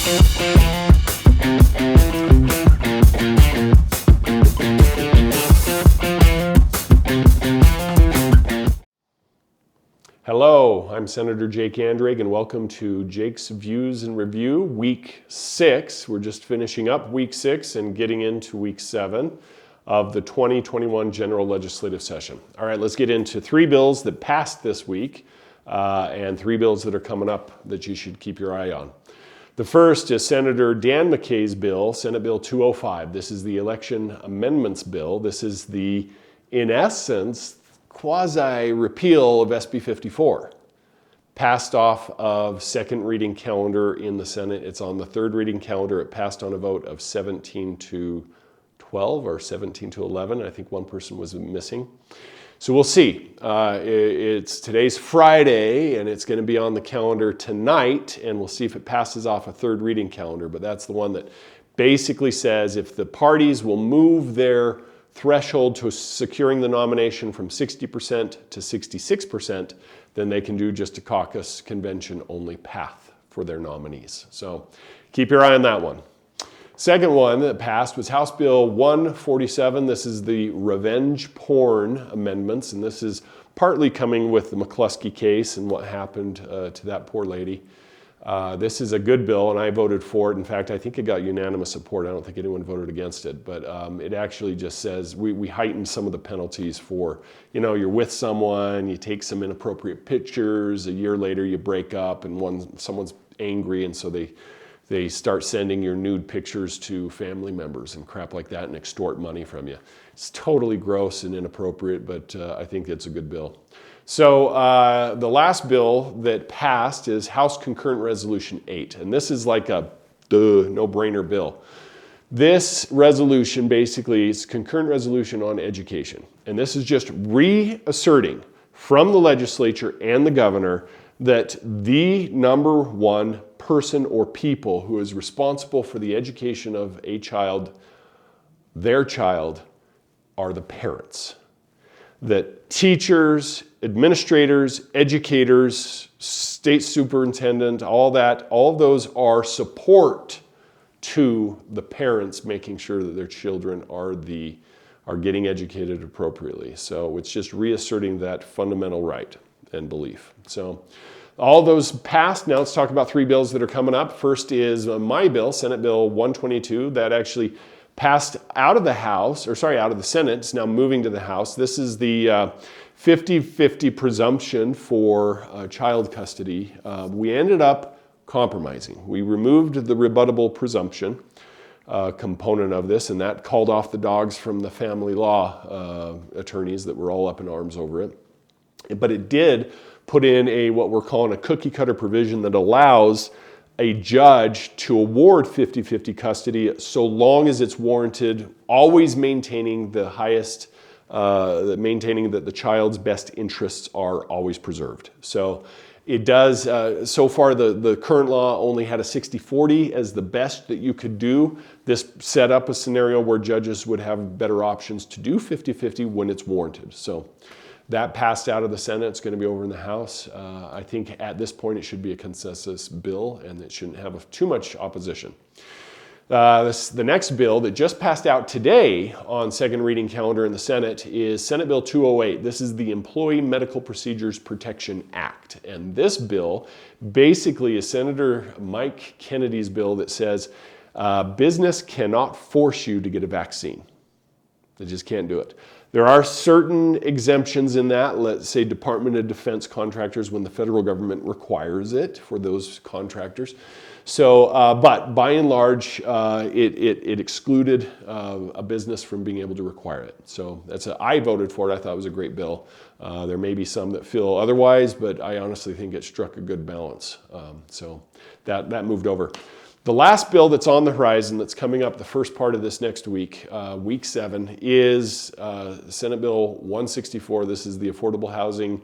Hello, I'm Senator Jake Anderegg, and welcome to Jake's Views and Review, Week 6. We're just finishing up Week 6 and getting into Week 7 of the 2021 General Legislative Session. All right, let's get into 3 bills that passed this week and 3 bills that are coming up that you should keep your eye on. The first is Senator Dan McKay's bill, Senate Bill 205. This is the Election Amendments Bill. This is the, in essence, quasi-repeal of SB 54. Passed off of second reading calendar in the Senate. It's on the third reading calendar. It passed on a vote of 17 to 12 or 17 to 11. I think one person was missing. So we'll see. Today's Friday, and it's going to be on the calendar tonight, and we'll see if it passes off a third reading calendar. But that's the one that basically says if the parties will move their threshold to securing the nomination from 60% to 66%, then they can do just a caucus convention only path for their nominees. So keep your eye on that one. Second one that passed was House Bill 147. This is the revenge porn amendments, and this is partly coming with the McCluskey case and what happened to that poor lady. This is a good bill, and I voted for it. In fact, I think it got unanimous support. I don't think anyone voted against it, but it actually just says we heighten some of the penalties for, you're with someone, you take some inappropriate pictures, a year later you break up, and someone's angry, and so they start sending your nude pictures to family members and crap like that and extort money from you. It's totally gross and inappropriate, but I think it's a good bill. So the last bill that passed is House Concurrent Resolution 8, and this is like a no-brainer bill. This resolution basically is concurrent resolution on education, and this is just reasserting from the legislature and the governor that the number one person or people who is responsible for the education of a child, their child, are the parents. That teachers, administrators, educators, state superintendent, all of those are support to the parents making sure that their children are getting educated appropriately. So it's just reasserting that fundamental right and belief. So all those passed. Now let's talk about 3 bills that are coming up. First is my bill, Senate Bill 122, that actually passed out of the Senate. It's now moving to the House. This is the 50-50 presumption for child custody. We ended up compromising. We removed the rebuttable presumption component of this, and that called off the dogs from the family law attorneys that were all up in arms over it. But it did put in what we're calling a cookie cutter provision that allows a judge to award 50-50 custody so long as it's warranted, always maintaining the highest, maintaining that the child's best interests are always preserved. So it does, so far the current law only had a 60-40 as the best that you could do. This set up a scenario where judges would have better options to do 50-50 when it's warranted. So that passed out of the Senate. It's going to be over in the House. I think at this point it should be a consensus bill and it shouldn't have too much opposition. The next bill that just passed out today on second reading calendar in the Senate is Senate Bill 208. This is the Employee Medical Procedures Protection Act. And this bill basically is Senator Mike Kennedy's bill that says business cannot force you to get a vaccine. They just can't do it. There are certain exemptions in that, let's say Department of Defense contractors when the federal government requires it for those contractors. So, but by and large, it excluded a business from being able to require it. So I voted for it. I thought it was a great bill. There may be some that feel otherwise, but I honestly think it struck a good balance. So that moved over. The last bill that's on the horizon that's coming up the first part of this next week, week 7, is Senate Bill 164. This is the Affordable Housing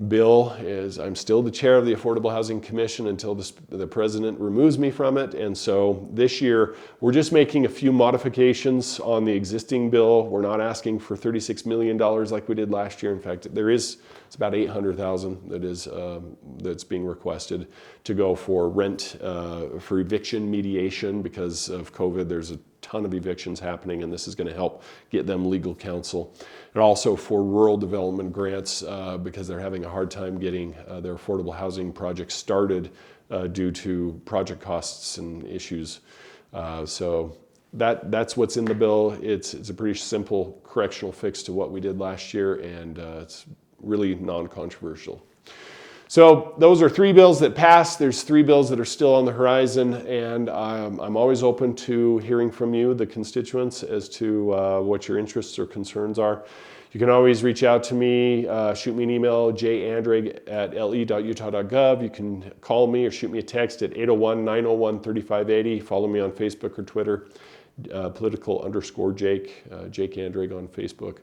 bill is I'm still the chair of the Affordable Housing Commission until the president removes me from it. And so this year, we're just making a few modifications on the existing bill. We're not asking for $36 million like we did last year. In fact, it's about $800,000 that's being requested to go for rent, for eviction mediation. Because of COVID, there's a ton of evictions happening, and this is going to help get them legal counsel. And also for rural development grants, because they're having a hard time getting their affordable housing projects started due to project costs and issues. So that's what's in the bill. It's a pretty simple correctional fix to what we did last year, and it's really non-controversial. So those are 3 bills that passed. There's 3 bills that are still on the horizon, and I'm always open to hearing from you, the constituents, as to what your interests or concerns are. You can always reach out to me, shoot me an email, jandereg@le.utah.gov. You can call me or shoot me a text at 801-901-3580. Follow me on Facebook or Twitter, political_Jake, Jake Anderegg on Facebook.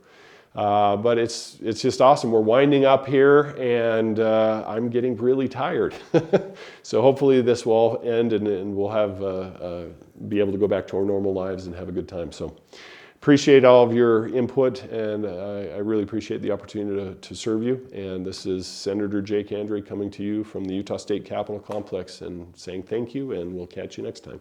But it's just awesome. We're winding up here, and I'm getting really tired. So hopefully this will all end, and we'll have be able to go back to our normal lives and have a good time. So appreciate all of your input, and I really appreciate the opportunity to serve you. And this is Senator Jake Anderegg coming to you from the Utah State Capitol Complex and saying thank you, and we'll catch you next time.